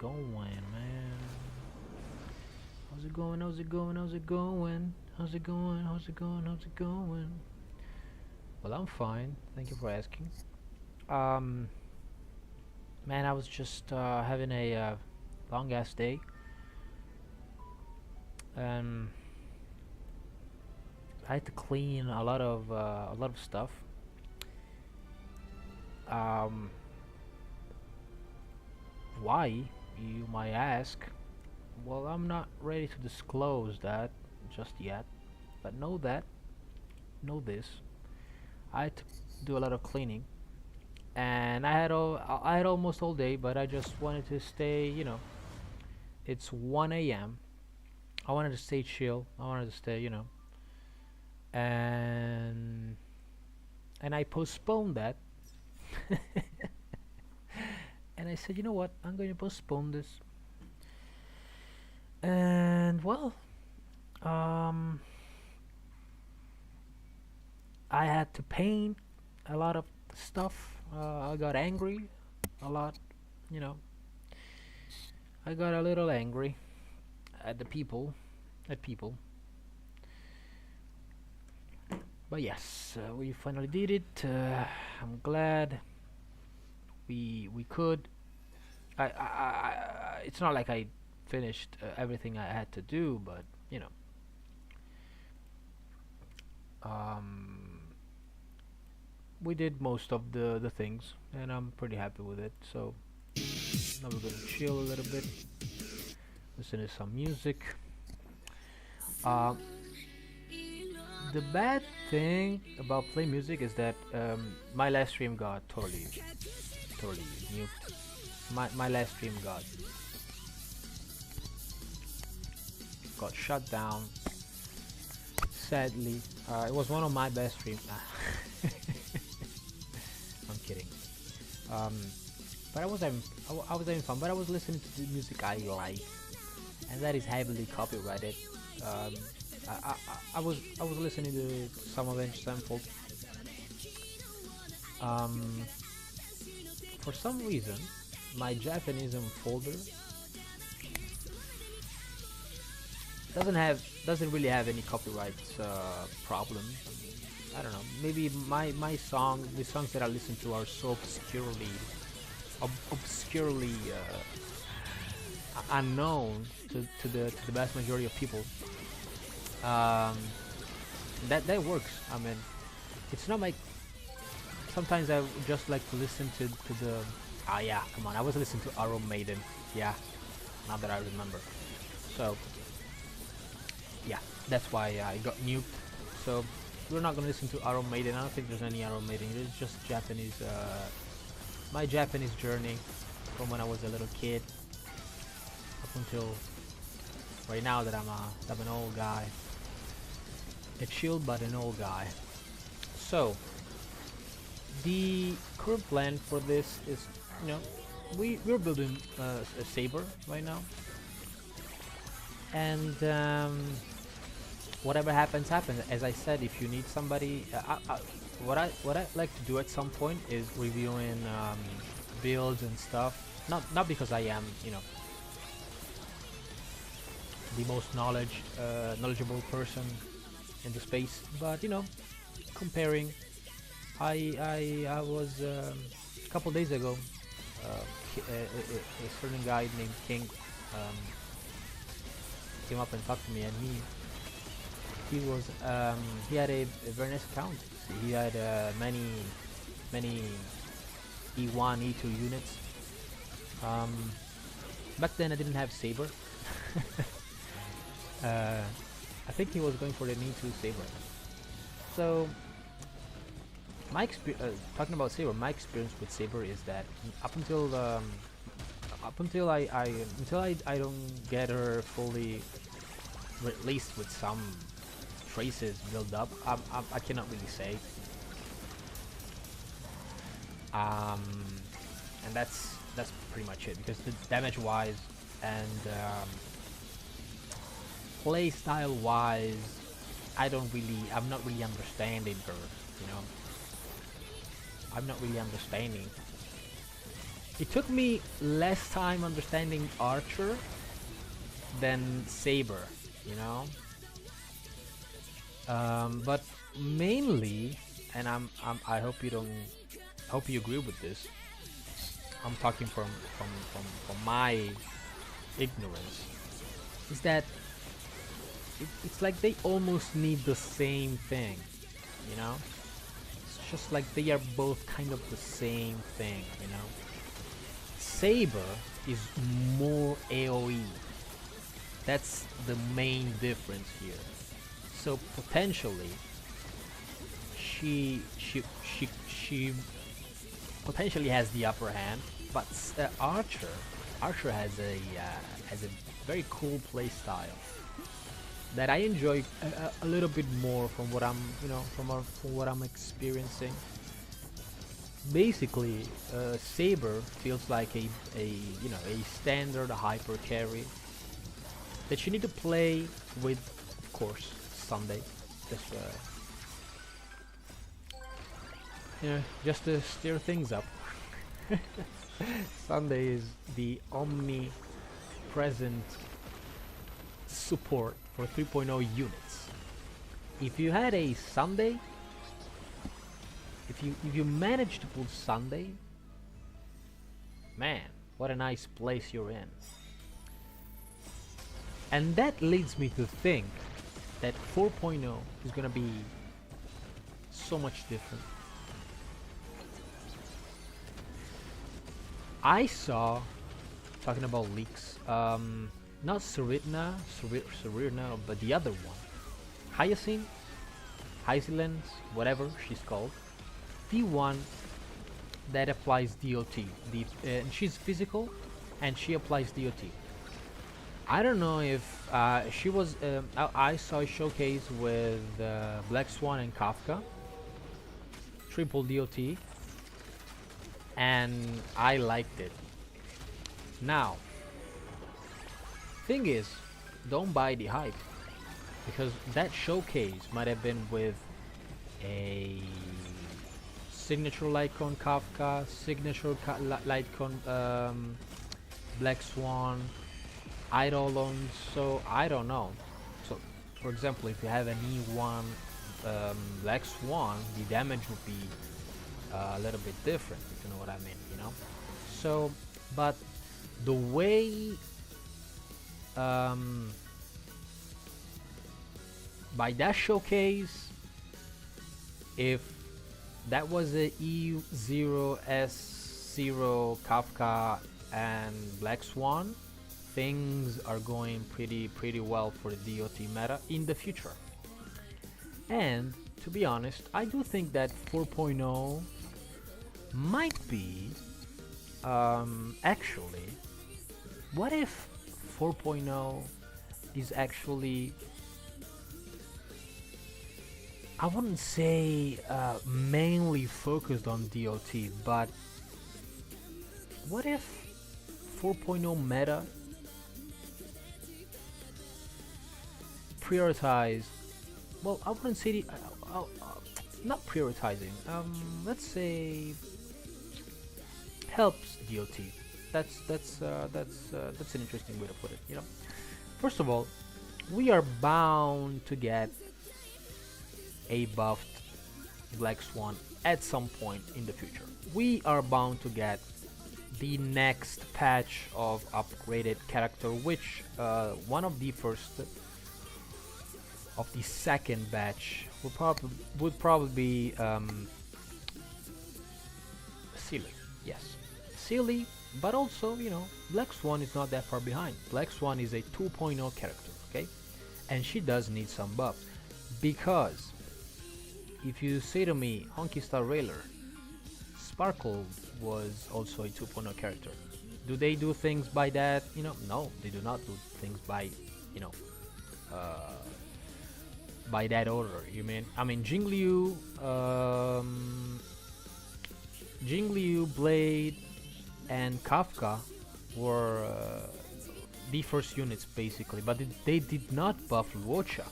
going, man? How's it going? How's it going? How's it going? How's it going? How's it going? How's it going? Well, I'm fine. Thank you for asking. Um, Man, I was just having a long ass day. Um, I had to clean a lot of stuff. Um, why? You might ask. Well, I'm not ready to disclose that just yet, but know this. I had to do a lot of cleaning, and I had almost all day, but I just wanted to stay. It's 1 a.m. I wanted to stay chill. I wanted to stay, and I postponed that, and I said, you know what? I'm going to postpone this, and well, um, I had to paint a lot of stuff. I got angry a lot, you know. I got a little angry at the people, at people. But yes, we finally did it. I'm glad we could. It's not like I finished everything I had to do, but um, we did most of the things, and I'm pretty happy with it. So now we're gonna chill a little bit, listen to some music. Uh, the bad thing about playing music is that my last stream got totally nuked. My last stream got shut down. Sadly, it was one of my best streams. I'm kidding. Um, but I was having fun. But I was listening to the music I like, and that is heavily copyrighted. Um, I was listening to some Avenged Sevenfold. Um, for some reason, my Japanese folder doesn't really have any copyright problem. I don't know. Maybe the songs that I listen to are so obscurely unknown to the vast majority of people. Um, that works. I mean, it's not like sometimes I would just like to listen to the. Ah, yeah, come on. I was listening to Iron Maiden. Yeah, now that I remember. So yeah, that's why I got nuked. So we're not gonna listen to Iron Maiden. I don't think there's any Iron Maiden. It's just Japanese. My Japanese journey from when I was a little kid up until right now that I'm an old guy. A chill but an old guy. So the current plan for this is, we're building a saber right now, and whatever happens, happens. As I said, if you need somebody, what I like to do at some point is reviewing builds and stuff. Not because I am, the most knowledgeable person in the space, but comparing. I was a couple days ago. A certain guy named King um, came up and talked to me, and he had a very nice account. He had many E1, E2 units. Back then I didn't have Saber. I think he was going for the E2 Saber. So talking about Saber, my experience with Saber is that up until I don't get her fully released with some traces built up, I cannot really say. And that's pretty much it, because the damage wise and play style wise, I'm not really understanding her. I'm not really understanding. It took me less time understanding Archer than Saber, you know. But mainly, and I hope you don't, hope you agree with this. I'm talking from my ignorance. Is that it's like they almost need the same thing, you know. It's just like they are both kind of the same thing, you know. Saber is more AoE. That's the main difference here. So potentially, she potentially has the upper hand, but Archer has a very cool play style that I enjoy a little bit more from what I'm from what I'm experiencing. Basically, Saber feels like a standard hyper carry that you need to play with, of course, Sunday. Just just to stir things up. Sunday is the omnipresent support for 3.0 units. If you had a Sunday, if you manage to pull Sunday, man, what a nice place you're in. And that leads me to think that 4.0 is gonna be so much different. I saw, talking about leaks, not Serena, but the other one, Hyacinth, whatever she's called, the one that applies DOT. And she's physical, and she applies DOT. I don't know if she was. I saw a showcase with Black Swan and Kafka, triple DOT, and I liked it. Now, thing is, don't buy the hype, because that showcase might have been with a signature Lycon Kafka, signature Lycon Black Swan, Eidolon, so I don't know. So, for example, if you have an E1 Black Swan, the damage would be a little bit different, if you know what I mean, you know. So, but the way by that showcase, if that was a E0 S0 Kafka and Black Swan, things are going pretty well for the DOT meta in the future. And to be honest, I do think that 4.0 might be actually, what if 4.0 is actually, I wouldn't say mainly focused on DOT, but what if 4.0 meta prioritize, well, I wouldn't say not prioritizing, let's say helps DOT. That's an interesting way to put it, you know. First of all, we are bound to get a buffed Black Swan at some point in the future. We are bound to get the next patch of upgraded character, which one of the first of the second batch would probably be Sealy. Yes, Sealy, but also, you know, Black Swan is not that far behind. Black Swan is a 2.0 character, okay, and she does need some buffs, because if you say to me, Honky Star Railer, Sparkle was also a 2.0 character. Do they do things by that? You know, no, they do not do things by, you know, by that order. I mean, Jingliu, Blade, and Kafka were the first units basically, but they did not buff Luocha.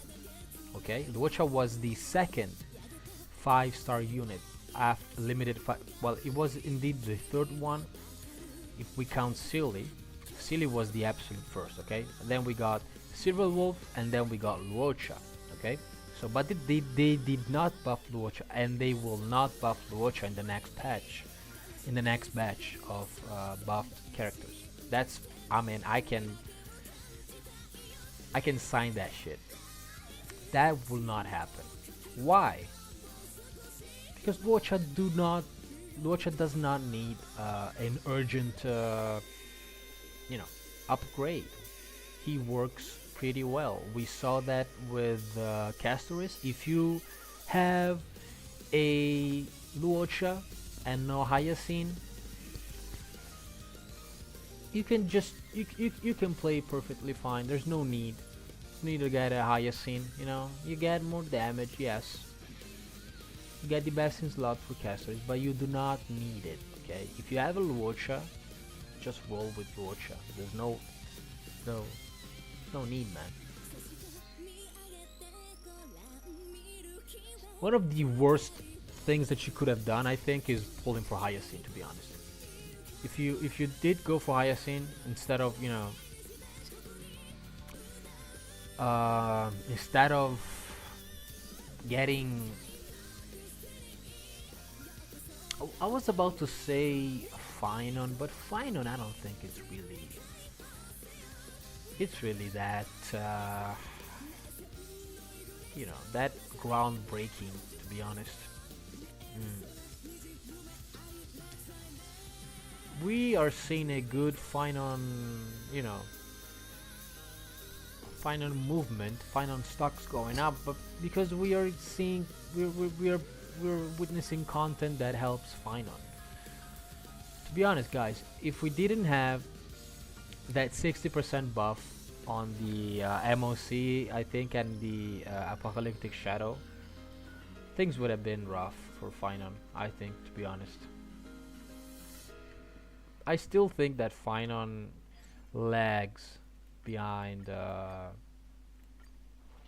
Okay, Luocha was the second 5-star unit after limited well, it was indeed the third one, if we count Silly, Silly was the absolute first, okay? Then we got Silver Wolf, and then we got Luocha, okay? So, but they did not buff Luocha, and they will not buff Luocha in the next patch, in the next batch of buffed characters. That's, I mean, I can sign that shit. That will not happen. Why? Because Luocha does not need an urgent, upgrade. He works pretty well. We saw that with Castoris. If you have a Luocha and no Hyacinth, you can just you can play perfectly fine. There's no need to get a Hyacinth. You get more damage, yes. You get the best in slot for casters, but you do not need it. Okay, if you have a Luocha, just roll with Luocha. There's no need, man. One of the worst things that you could have done, I think, is pulling for Hyacinth. To be honest, if you did go for Hyacinth instead of getting, I was about to say Finon, but Finon I don't think it's really that that groundbreaking, to be honest. We are seeing a good Finon, Finon movement, Finon stocks going up, but because we are seeing, we're witnessing content that helps Finon. To be honest, guys, if we didn't have that 60% buff on the MOC, I think, and the Apocalyptic Shadow, things would have been rough for Finon, I think, to be honest. I still think that Finon lags behind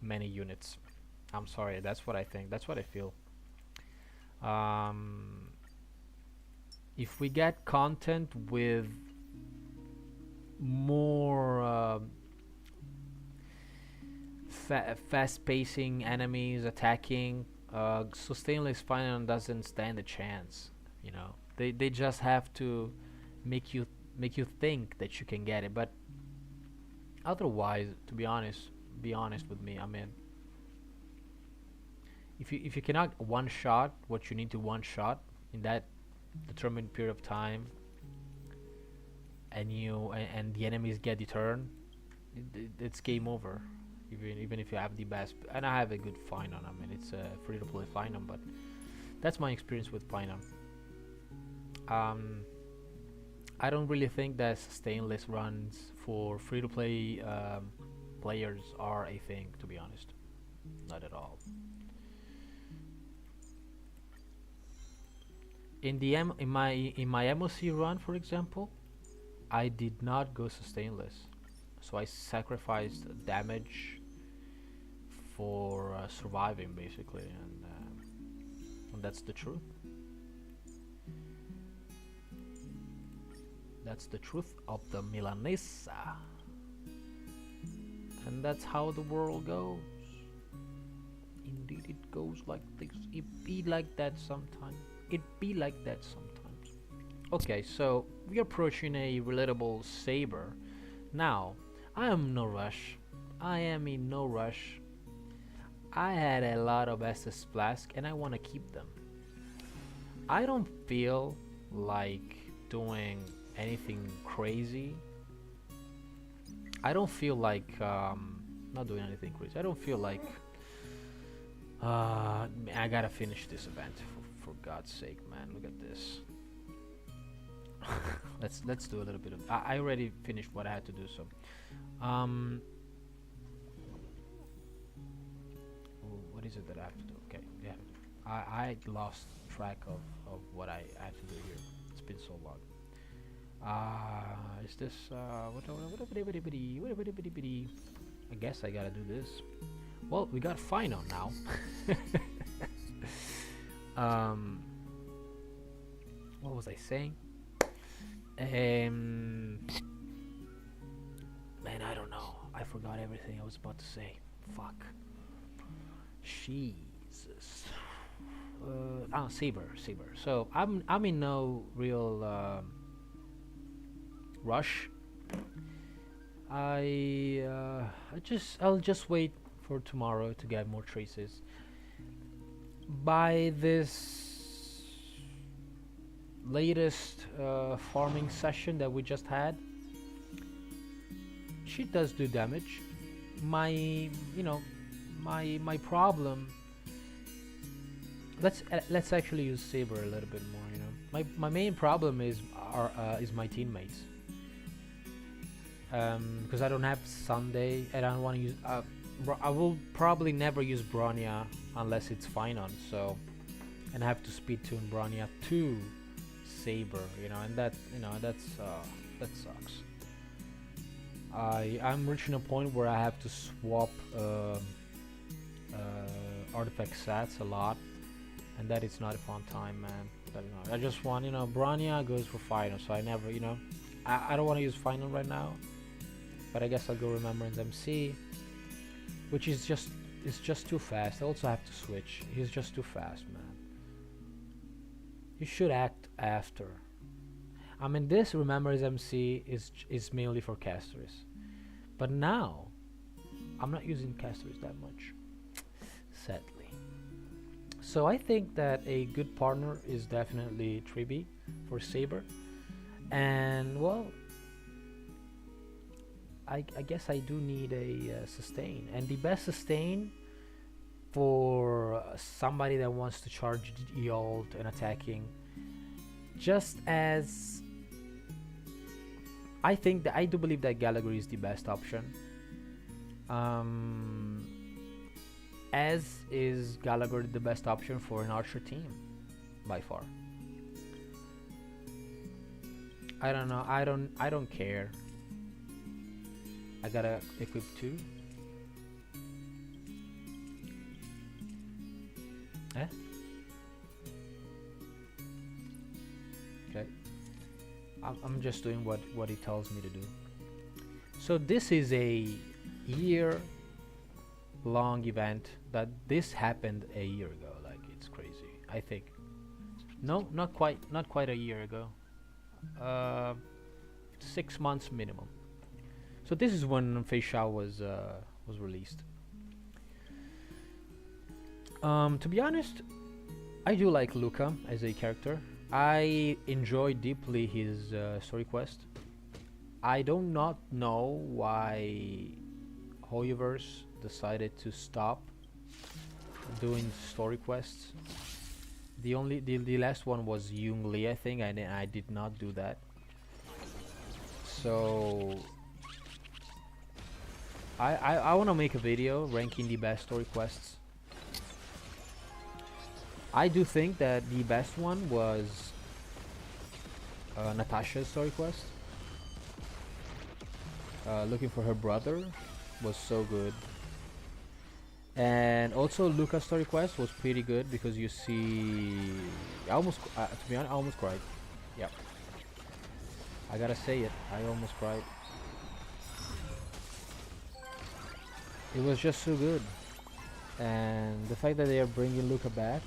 many units. I'm sorry, that's what I think, that's what I feel. If we get content with more fast pacing enemies attacking, so Stainless Finon doesn't stand a chance. They just have to make you think that you can get it, but otherwise, to be honest with me, I mean, if you cannot one shot what you need to one shot in that determined period of time, and the enemies get deterred, it's game over. Even if you have the best, and I have a good Finon. I mean, it's a free to play Finon, but that's my experience with Finon. I don't really think that Stainless runs for free to play players are a thing, to be honest. Not at all. In my MOC run, for example, I did not go Stainless, so I sacrificed damage for surviving, basically, and that's the truth. That's the truth of the Milanesa, and that's how the world goes. Indeed, it goes like this. It be like that sometimes. It be like that sometimes. Okay, so we're approaching a relatable Saber. Now, I am in no rush. I had a lot of SS Flask and I want to keep them. I don't feel like doing anything crazy. I don't feel like not doing anything crazy. I don't feel like I gotta finish this event, for God's sake, man. Look at this. let's do a little bit of I already finished what I had to do, so what is it that I have to do? Okay, yeah, I lost track of what I had to do here. It's been so long. Is this what I guess I gotta do this. Well, we got Finon now. What was I saying? Um, Man, I don't know. I forgot everything I was about to say. Fuck. Jesus. Saber. So I'm in no real rush. I'll just wait for tomorrow to get more traces. By this latest farming session that we just had, she does do damage. My, you know, my problem. Let's actually use Saber a little bit more. You know, my main problem is my teammates. Because I don't have Sunday and I don't want to use. I will probably never use Bronya unless it's Finon. So, and I have to speed tune Bronya to Saber. You know, and that that sucks. I'm reaching a point where I have to swap artifact sets a lot, and that is not a fun time, man. But, I just want, Bronya goes for Final, so I never, I don't want to use Final right now, but I guess I'll go Remembrance MC, which is just too fast. I also have to switch. He's just too fast, man. You should act after. I mean, this Remembrance MC is mainly for casters, but now I'm not using casters that much, sadly. So I think that a good partner is definitely Tribi for Saber, and well, I guess I do need a sustain, and the best sustain for somebody that wants to charge ult and attacking, just as I do believe that Gallagher is the best option. As is Gallagher the best option for an archer team by far. I don't know. I don't care. I gotta equip 2. Eh? Okay. I'm just doing what he tells me to do. So this is a year-long event that this happened a year ago. Like, it's crazy. I think. No, not quite a year ago. 6 months minimum. So this is when Fei Shao was released. To be honest, I do like Luca as a character. I enjoy deeply his story quest. I do not know why Hoyoverse decided to stop doing story quests. The last one was Yung Li, I think, and I did not do that. So I want to make a video ranking the best story quests. I do think that the best one was Natasha's story quest. Looking for her brother was so good. And also Luca's story quest was pretty good because you see, I almost, to be honest, I almost cried. Yep. I gotta say it, I almost cried. It was just so good. And the fact that they are bringing Luca back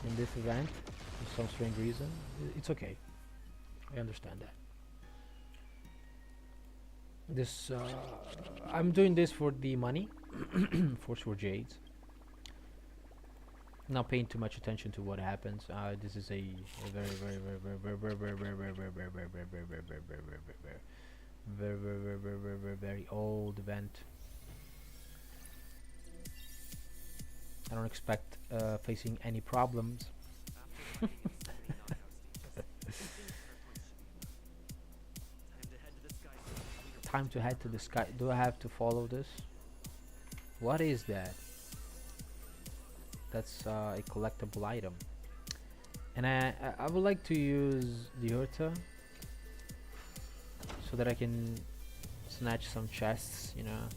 in this event for some strange reason, it's okay. I understand that. This, I'm doing this for the money, for Jades. Not paying too much attention to what happens. This is a very old event. I don't expect facing any problems. Time to head to the sky. Do I have to follow this? What is that? That's a collectible item. And I would like to use the Urta so that I can snatch some chests, you know.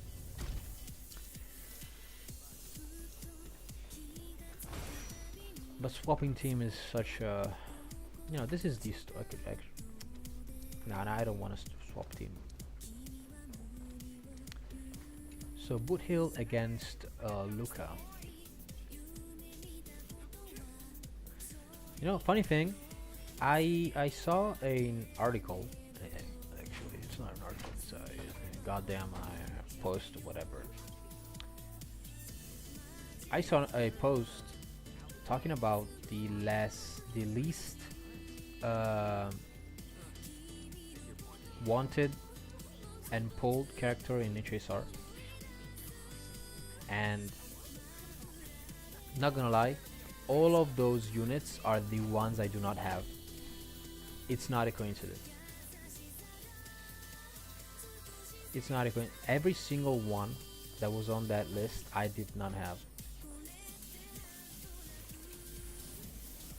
But swapping team is such a, this is the No, no, I don't want to swap team. So Boot Hill against Luca. You know, funny thing, I saw an article. Actually, it's not an article. It's a goddamn post or whatever. I saw a post talking about the least uh, wanted and pulled character in HSR, and not gonna lie, all of those units are the ones I do not have. It's not a coincidence. It's not a coincidence. Every single one that was on that list I did not have.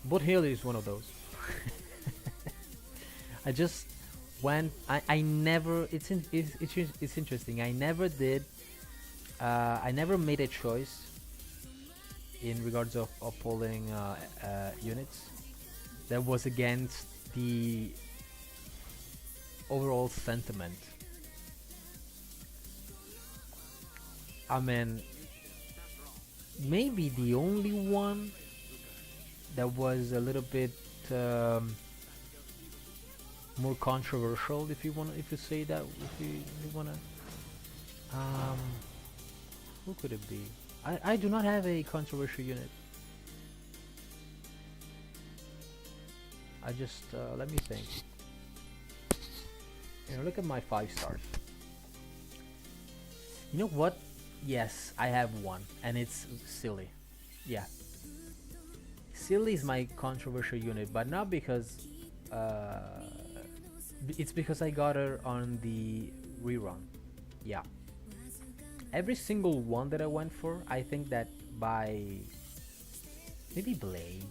Boot Hill is one of those. I just went. I never. It's interesting. I never did. I never made a choice in regards of pulling units that was against the overall sentiment. I mean, maybe the only one that was a little bit more controversial, if you want, if you say that, if you wanna, um, who could it be? I do not have a controversial unit. I just let me think. You know, look at my 5 stars. You know what? Yes, I have one, and it's Silly. Yeah, Silly is my controversial unit, but not because it's because I got her on the rerun. Yeah, every single one that I went for, I think that by maybe Blade,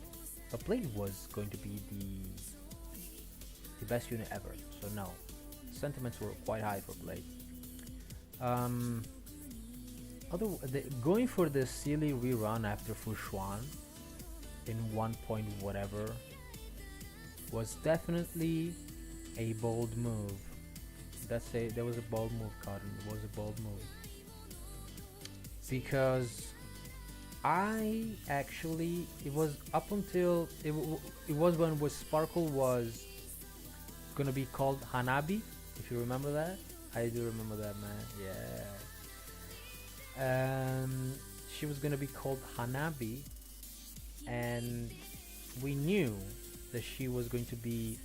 but Blade was going to be the best unit ever. So no, sentiments were quite high for Blade. Going for the Silly rerun after Fushuan in 1 point whatever was definitely a bold move. There was a bold move, Cotton. It was a bold move because I actually, it was up until it was when Sparkle was gonna be called Hanabi, if you remember that. I do remember that, man. Yeah. She was gonna be called Hanabi, and we knew that she was going to be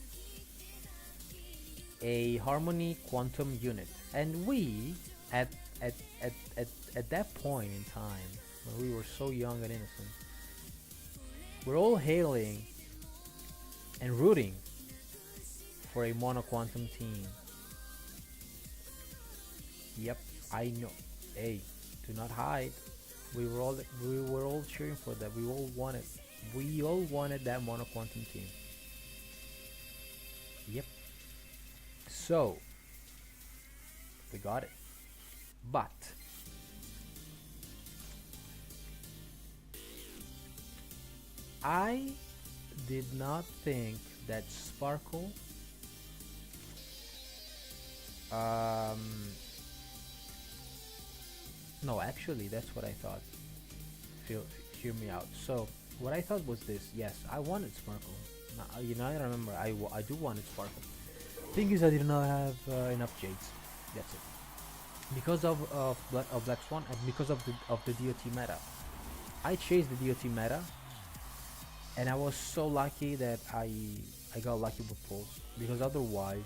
a Harmony Quantum unit, and we at that point in time, when we were so young and innocent, we're all hailing and rooting for a Mono Quantum team. Yep, I know. Hey, do not hide. We were all cheering for that. We all wanted that Mono Quantum team. Yep. So we got it. But I did not think that Sparkle no, actually that's what I thought. Hear me out. So what I thought was this. Yes, I wanted Sparkle. Now, I remember I do wanted Sparkle. Thing is, I did not have enough Jades. That's it. Because of Black Swan and because of the DOT meta, I chased the DOT meta, and I was so lucky that I got lucky with pulls, because otherwise,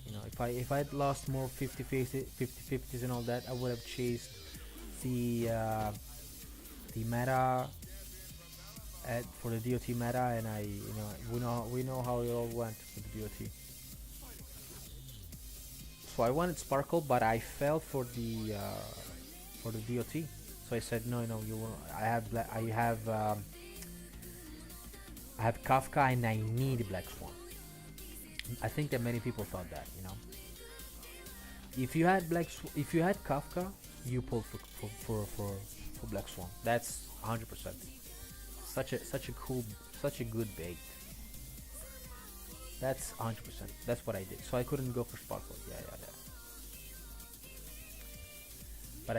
if I had lost more 50-50s and all that, I would have chased the meta for the DOT meta, and we know how it all went with the DOT. So I wanted Sparkle, but I fell for the DOT. So I said, no, you will. I have Kafka, and I need Black Swan. I think that many people thought that, if you had Kafka, you pulled for Black Swan. That's 100%. Such a good bait. That's 100%. That's what I did. So I couldn't go for Sparkle. Yeah, yeah, yeah. But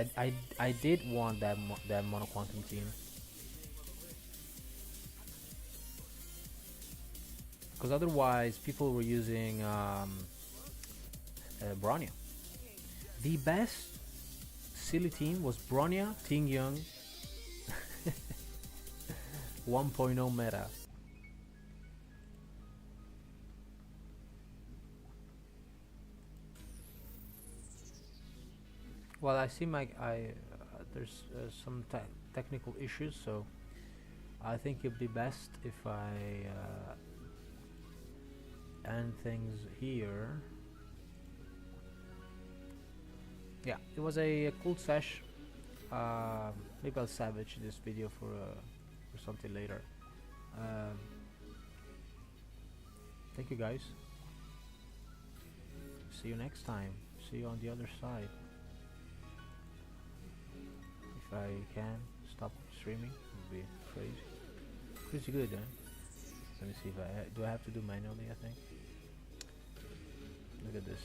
I did want that Mono Quantum team because otherwise people were using Bronya. The best silly team was Bronya, Ting Young, 1.0 meta. Well, I see my there's some technical issues, so I think it'd be best if I end things here. Yeah, it was a cool sesh. Maybe I'll savage this video for something later. Um, thank you guys. See you next time. See you on the other side. If I can stop streaming, it would be crazy. Pretty good, eh? Let me see if do I have to do manually, I think. Look at this.